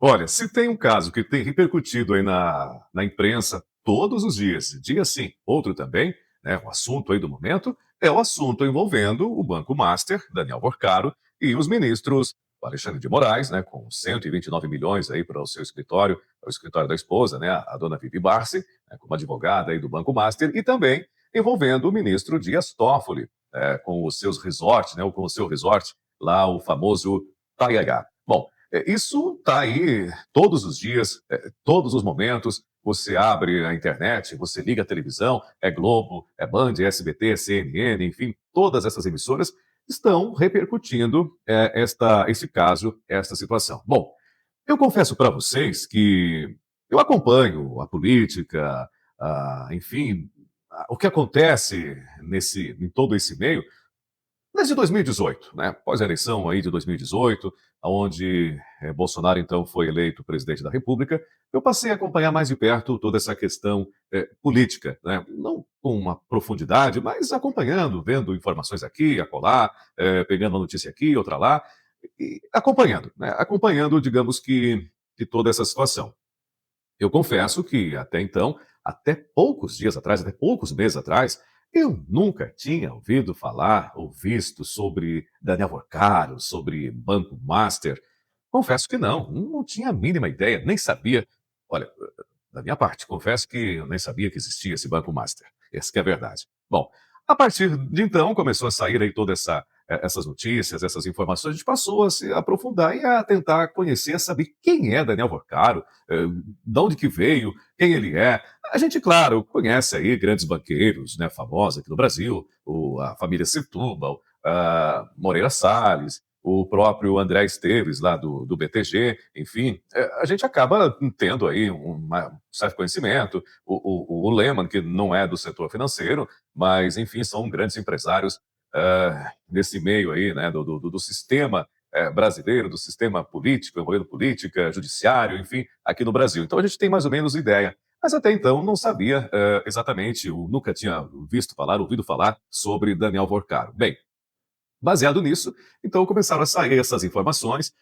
Olha, se tem um caso que tem repercutido aí na imprensa todos os dias, dia sim, outro também, né, o assunto aí do momento é o assunto envolvendo o Banco Master, Daniel Borcaro, e os ministros Alexandre de Moraes, né, com 129 milhões aí para o seu escritório, para o escritório da esposa, né, a dona Vivi Barsi, né, como advogada aí do Banco Master, e também envolvendo o ministro Dias Toffoli, com os seus resorts, né, ou com o seu resort, lá o famoso Taiagá. Bom, isso está aí todos os dias, todos os momentos. Você abre a internet, você liga a televisão, é Globo, é Band, é SBT, é CNN, enfim, todas essas emissoras estão repercutindo esse caso, esta situação. Bom, eu confesso para vocês que eu acompanho a política, enfim, o que acontece em todo esse meio, desde 2018, né? Após a eleição aí de 2018, onde Bolsonaro então foi eleito presidente da República, eu passei a acompanhar mais de perto toda essa questão política, né? Não com uma profundidade, mas acompanhando, vendo informações aqui, acolá, pegando uma notícia aqui, outra lá, e acompanhando, né? Acompanhando, digamos que toda essa situação. Eu confesso que até então, até poucos dias atrás, até poucos meses atrás, eu nunca tinha ouvido falar ou visto sobre Daniel Vorcaro, sobre Banco Master. Confesso que não tinha a mínima ideia, nem sabia. Olha, da minha parte, confesso que eu nem sabia que existia esse Banco Master. Essa que é a verdade. Bom, a partir de então começou a sair aí toda essas notícias, essas informações, a gente passou a se aprofundar e a tentar conhecer, a saber quem é Daniel Vorcaro, de onde que veio, quem ele é. A gente, claro, conhece aí grandes banqueiros, né, famosos aqui no Brasil, a família Setúbal, a Moreira Salles, o próprio André Esteves, lá do BTG, enfim, a gente acaba tendo aí um certo conhecimento, o Lehman, que não é do setor financeiro, mas, enfim, são grandes empresários nesse meio aí, né, do sistema brasileiro, do sistema político, envolvendo política, judiciário, enfim, aqui no Brasil. Então a gente tem mais ou menos ideia. Mas até então não sabia exatamente, eu nunca tinha visto falar, ouvido falar sobre Daniel Vorcaro. Bem, baseado nisso, então começaram a sair essas informações.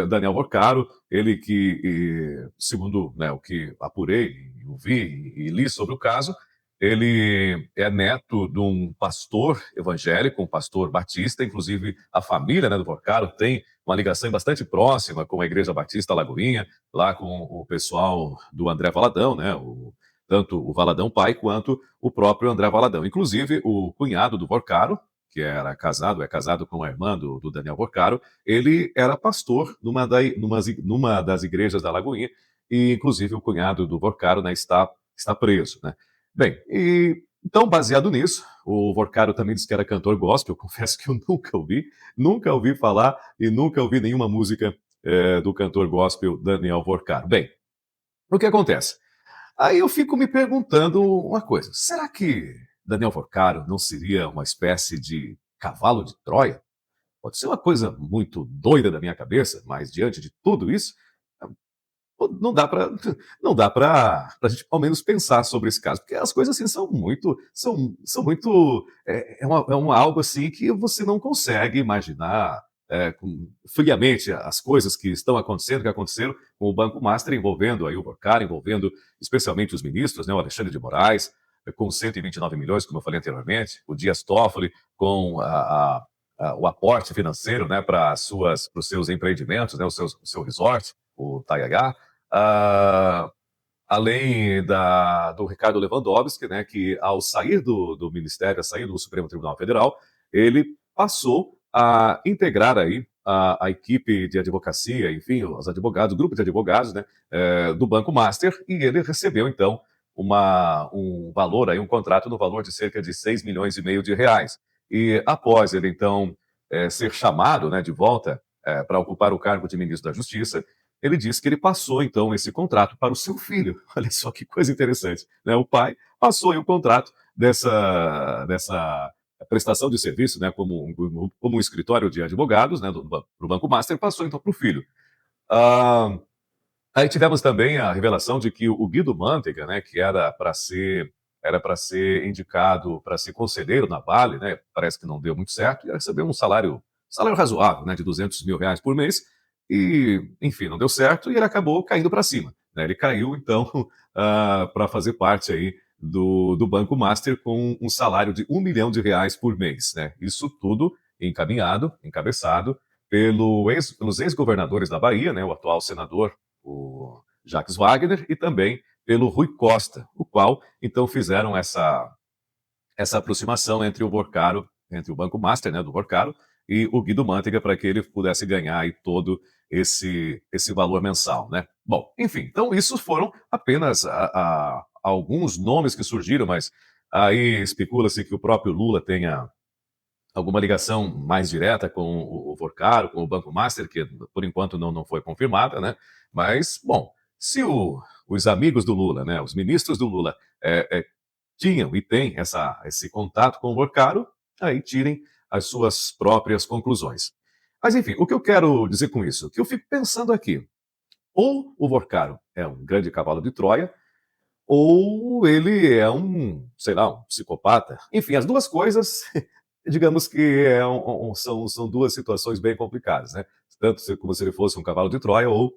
Daniel Vorcaro, ele que, segundo né, o que apurei, ouvi e li sobre o caso, ele é neto de um pastor evangélico, um pastor batista, inclusive a família né, do Vorcaro tem uma ligação bastante próxima com a Igreja Batista Lagoinha, lá com o pessoal do André Valadão, né, tanto o Valadão pai quanto o próprio André Valadão. Inclusive, o cunhado do Vorcaro, que era casado, é casado com a irmã do Daniel Vorcaro, ele era pastor numa das igrejas da Lagoinha, e inclusive o cunhado do Vorcaro né, está preso. Né? Bem, então, baseado nisso, o Vorcaro também disse que era cantor gospel, eu confesso que eu nunca ouvi falar e nunca ouvi nenhuma música do cantor gospel Daniel Vorcaro. Bem, o que acontece? Aí eu fico me perguntando uma coisa: será que Daniel Vorcaro não seria uma espécie de cavalo de Troia? Pode ser uma coisa muito doida da minha cabeça, mas diante de tudo isso, não dá para não dá para a gente ao menos pensar sobre esse caso, porque as coisas assim são muito algo assim que você não consegue imaginar friamente as coisas que estão acontecendo, que aconteceram com o Banco Master, envolvendo aí o Vorcaro, envolvendo especialmente os ministros, né, o Alexandre de Moraes, com 129 milhões, como eu falei anteriormente, o Dias Toffoli com o aporte financeiro né, para os seus empreendimentos, né, o seu resort, o Taiagá, ah, além do Ricardo Lewandowski, né, que ao sair do Ministério, a sair do Supremo Tribunal Federal, ele passou a integrar aí a equipe de advocacia, enfim, os advogados, o grupo de advogados né, do Banco Master, e ele recebeu, então, um valor, aí, um contrato no valor de cerca de 6 milhões e meio de reais. E após ele, então, ser chamado né, de volta para ocupar o cargo de ministro da Justiça, ele disse que ele passou, então, esse contrato para o seu filho. Olha só que coisa interessante. Né? O pai passou aí o contrato dessa prestação de serviço, né, como um escritório de advogados, né, para o Banco Master, passou então para o filho. Ah, aí tivemos também a revelação de que o Guido Mantega, né, que era para ser indicado para ser conselheiro na Vale, né, parece que não deu muito certo, ia receber um salário razoável, né, de 200 mil reais por mês, e, enfim, não deu certo e ele acabou caindo para cima, né? Ele caiu, então, para fazer parte aí do Banco Master com um salário de R$ 1 milhão por mês, né? Isso tudo encaminhado, encabeçado pelos ex-governadores da Bahia, né? O atual senador, o Jacques Wagner, e também pelo Rui Costa, o qual, então, fizeram essa aproximação entre o Borcaro, entre o Banco Master, né, do Borcaro, e o Guido Mantega, para que ele pudesse ganhar aí todo esse valor mensal, né? Bom, enfim, então isso foram apenas alguns nomes que surgiram, mas aí especula-se que o próprio Lula tenha alguma ligação mais direta com o Borcaro, com o Banco Master, que por enquanto não foi confirmada, né? Mas, bom, se os amigos do Lula, né, os ministros do Lula, tinham e têm esse contato com o Borcaro, aí tirem as suas próprias conclusões. Mas, enfim, o que eu quero dizer com isso? O que eu fico pensando aqui, ou o Borcaro é um grande cavalo de Troia, ou ele é sei lá, um psicopata. Enfim, as duas coisas, digamos que são duas situações bem complicadas, né? Tanto como se ele fosse um cavalo de Troia, ou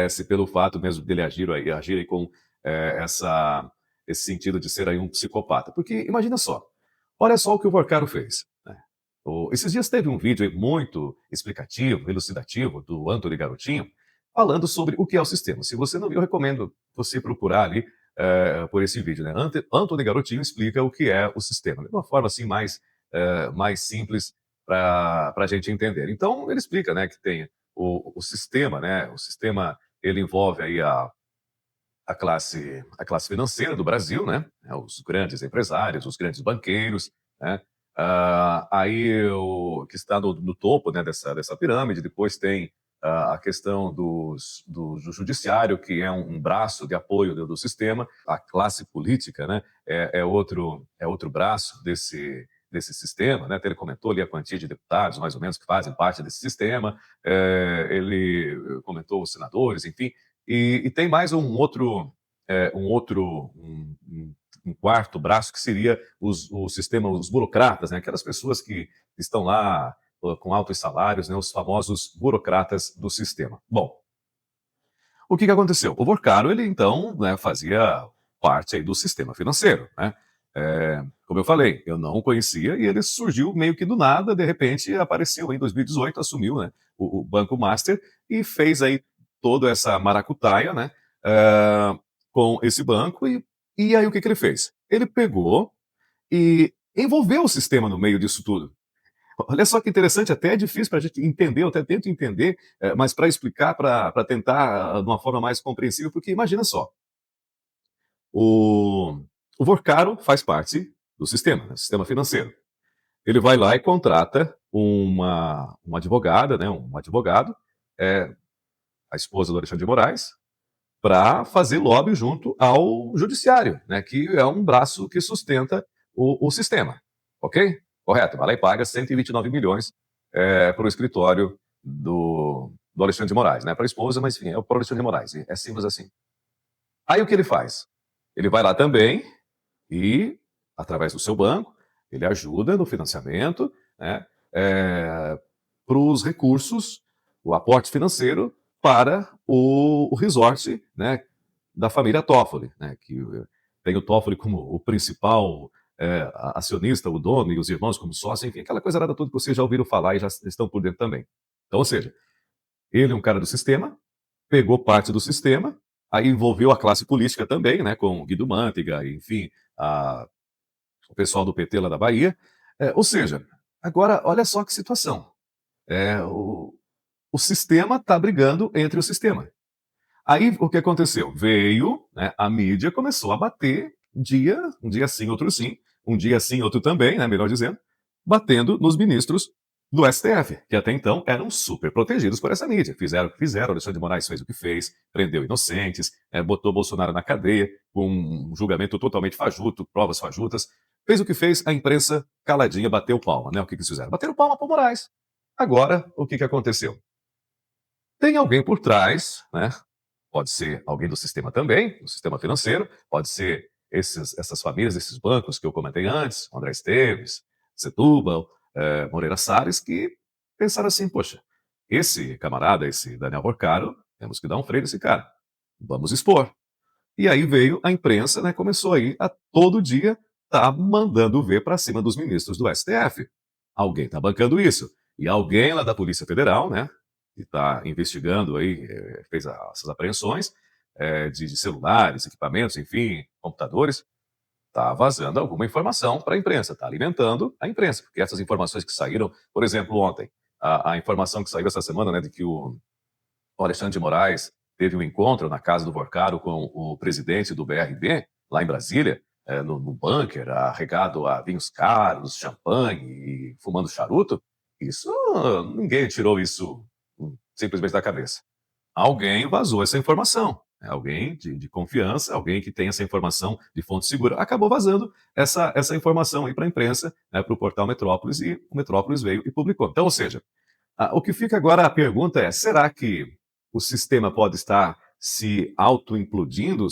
se pelo fato mesmo dele agir aí com esse sentido de ser aí um psicopata. Porque imagina só, olha só o que o Borcaro fez, né? Esses dias teve um vídeo aí muito explicativo, elucidativo, do Anthony Garotinho, falando sobre o que é o sistema. Se você não viu, eu recomendo você procurar ali por esse vídeo, né? Anthony Garotinho explica o que é o sistema, de uma forma assim mais simples para a gente entender. Então, ele explica, né, que tem o sistema, né? O sistema, ele envolve aí a classe financeira do Brasil, né? Os grandes empresários, os grandes banqueiros, né? Aí que está no topo, né, dessa pirâmide. Depois tem a questão do judiciário, que é um braço de apoio do sistema. A classe política, né, é outro braço desse sistema, né? Ele comentou ali a quantia de deputados, mais ou menos, que fazem parte desse sistema. Ele comentou os senadores, enfim. E tem mais um quarto braço, que seria o sistema, os burocratas, né? Aquelas pessoas que estão lá com altos salários, né? Os famosos burocratas do sistema. Bom, o que aconteceu? O Borcaro, ele então, né, fazia parte aí do sistema financeiro, né? Como eu falei, eu não o conhecia e ele surgiu meio que do nada, de repente apareceu em 2018, assumiu, né, o Banco Master e fez aí toda essa maracutaia, né, com esse banco e aí o que ele fez? Ele pegou e envolveu o sistema no meio disso tudo. Olha só que interessante, até é difícil para a gente entender, eu até tento entender, mas para explicar, para tentar de uma forma mais compreensível, porque imagina só, o, o Vorcaro faz parte do sistema, né, sistema financeiro. Ele vai lá e contrata uma advogada, né, um advogado, é, a esposa do Alexandre de Moraes, para fazer lobby junto ao judiciário, né, que é um braço que sustenta o sistema. Ok? Correto. Vai lá e paga 129 milhões para o escritório do Alexandre de Moraes, né? Para a esposa, mas enfim, é para o Alexandre de Moraes. É simples assim. Aí o que ele faz? Ele vai lá também e, através do seu banco, ele ajuda no financiamento, né, para os recursos, o aporte financeiro para o resort, né, da família Toffoli, né, que tem o Toffoli como o principal acionista, o dono, e os irmãos como sócio, enfim, aquela coisa toda que vocês já ouviram falar e já estão por dentro também. Então, ou seja, ele é um cara do sistema, pegou parte do sistema, aí envolveu a classe política também, né, com Guido Mantega, enfim, o pessoal do PT lá da Bahia. Ou seja, agora, olha só que situação. O sistema está brigando entre o sistema. Aí o que aconteceu? Veio, né, a mídia começou a bater um dia sim, outro sim, um dia sim, outro também, né, melhor dizendo, batendo nos ministros do STF, que até então eram super protegidos por essa mídia. Fizeram o que fizeram, Alexandre de Moraes fez o que fez, prendeu inocentes, botou Bolsonaro na cadeia, com um julgamento totalmente fajuto, provas fajutas, fez o que fez, a imprensa caladinha bateu palma, né? O que eles fizeram? Bateram palma para Moraes. Agora, o que aconteceu? Tem alguém por trás, né? Pode ser alguém do sistema também, do sistema financeiro, pode ser essas famílias, esses bancos que eu comentei antes, André Esteves, Setúbal, Moreira Salles, que pensaram assim, poxa, esse camarada, esse Daniel Porcaro, temos que dar um freio nesse cara. Vamos expor. E aí veio a imprensa, né, começou aí a todo dia tá mandando ver para cima dos ministros do STF. Alguém está bancando isso. E alguém lá da Polícia Federal, né, que está investigando aí, fez essas apreensões de celulares, equipamentos, enfim, computadores, está vazando alguma informação para a imprensa, está alimentando a imprensa, porque essas informações que saíram, por exemplo, ontem, a informação que saiu essa semana, né, de que o Alexandre de Moraes teve um encontro na casa do Porcaro com o presidente do BRB, lá em Brasília, no bunker, arregado a vinhos caros, champanhe e fumando charuto. Isso, ninguém tirou isso simplesmente da cabeça. Alguém vazou essa informação. Alguém de confiança, alguém que tem essa informação de fonte segura, acabou vazando essa informação aí para a imprensa, né, para o portal Metrópolis, e o Metrópolis veio e publicou. Então, ou seja, o que fica agora a pergunta é: será que o sistema pode estar se auto-implodindo,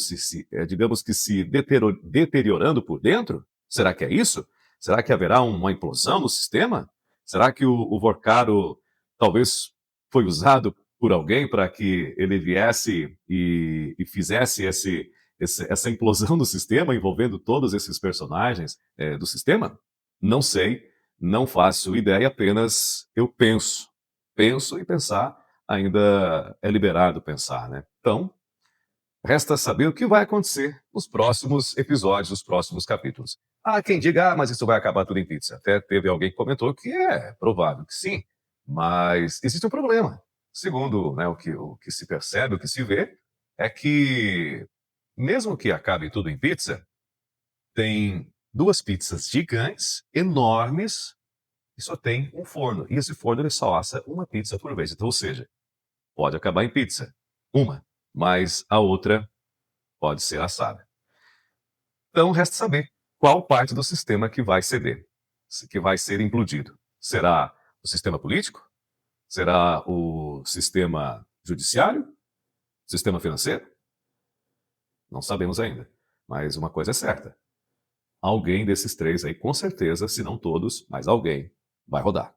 digamos que se deteriorando por dentro? Será que é isso? Será que haverá uma implosão no sistema? Será que o Vorcaro talvez foi usado por alguém para que ele viesse e fizesse essa implosão do sistema, envolvendo todos esses personagens do sistema? Não sei, não faço ideia, apenas eu penso. Penso e pensar ainda é liberado pensar, né? Então, resta saber o que vai acontecer nos próximos episódios, nos próximos capítulos. Há quem diga, mas isso vai acabar tudo em pizza. Até teve alguém que comentou que é provável que sim, mas existe um problema. Segundo, né, o que se percebe, o que se vê, é que, mesmo que acabe tudo em pizza, tem duas pizzas gigantes, enormes, e só tem um forno. E esse forno ele só assa uma pizza por vez. Então, ou seja, pode acabar em pizza, uma, mas a outra pode ser assada. Então, resta saber qual parte do sistema que vai ceder, que vai ser implodido. Será o sistema político? Será o sistema judiciário? Sistema financeiro? Não sabemos ainda. Mas uma coisa é certa: alguém desses três aí, com certeza, se não todos, mas alguém, vai rodar.